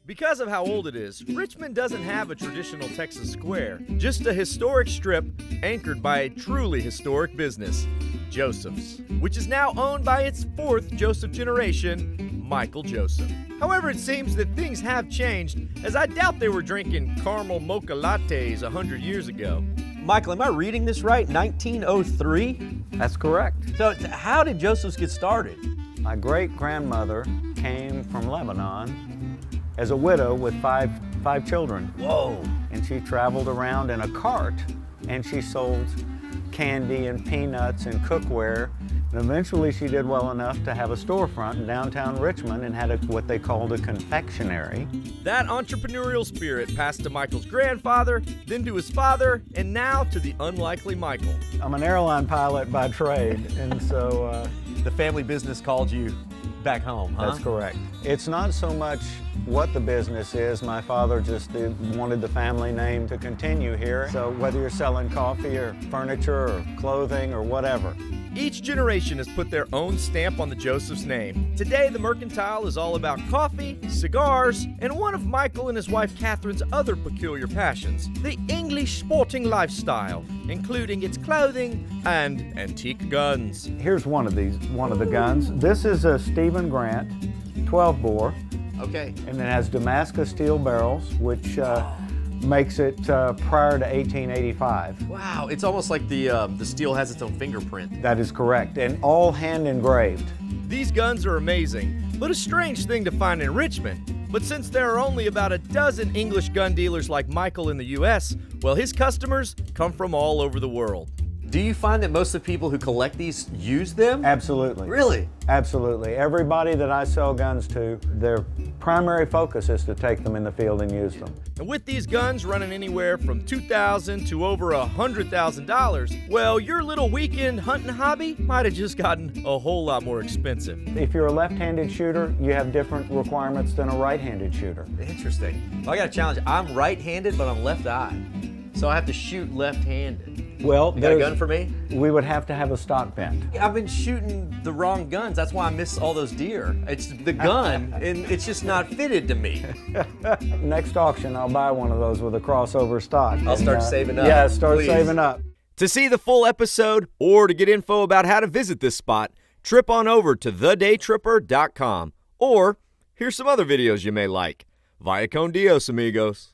Because of how old it is, Richmond doesn't have a traditional Texas square, just a historic strip anchored by a truly historic business, Joseph's, which is now owned by its fourth Joseph generation, Michael Joseph. However, it seems that things have changed, as I doubt they were drinking caramel mocha lattes 100 years ago. Michael, am I reading this right? 1903? That's correct. So how did Joseph's get started? My great-grandmother came from Lebanon as a widow with five children. Whoa. And she traveled around in a cart, and she sold candy and peanuts and cookware. And eventually she did well enough to have a storefront in downtown Richmond and had what they called a confectionery. That entrepreneurial spirit passed to Michael's grandfather, then to his father, and now to the unlikely Michael. I'm an airline pilot by trade, and so... The family business called you back home, huh? That's correct. It's not so much what the business is. My father just wanted the family name to continue here. So whether you're selling coffee or furniture or clothing or whatever. Each generation has put their own stamp on the Joseph's name. Today, the Mercantile is all about coffee, cigars, and one of Michael and his wife Catherine's other peculiar passions, the English sporting lifestyle, including its clothing and antique guns. Here's one of the guns. This is a Stephen Grant 12-bore. Okay. And it has Damascus steel barrels, which makes it prior to 1885. Wow, it's almost like the steel has its own fingerprint. That is correct, and all hand engraved. These guns are amazing, but a strange thing to find in Richmond. But since there are only about a dozen English gun dealers like Michael in the U.S., well, his customers come from all over the world. Do you find that most of the people who collect these use them? Absolutely. Really? Absolutely. Everybody that I sell guns to, their primary focus is to take them in the field and use them. And with these guns running anywhere from $2,000 to over $100,000, well, your little weekend hunting hobby might have just gotten a whole lot more expensive. If you're a left-handed shooter, you have different requirements than a right-handed shooter. Interesting. Well, I got a challenge. I'm right-handed, but I'm left-eyed. So I have to shoot left-handed. Well, You got a gun for me? We would have to have a stock bent. I've been shooting the wrong guns. That's why I miss all those deer. It's the gun, and it's just not fitted to me. Next auction, I'll buy one of those with a crossover stock. I'll start saving up. Yeah, start Please. saving up. To see the full episode or to get info about how to visit this spot, trip on over to thedaytripper.com. Or here's some other videos you may like. Vaya con Dios, amigos.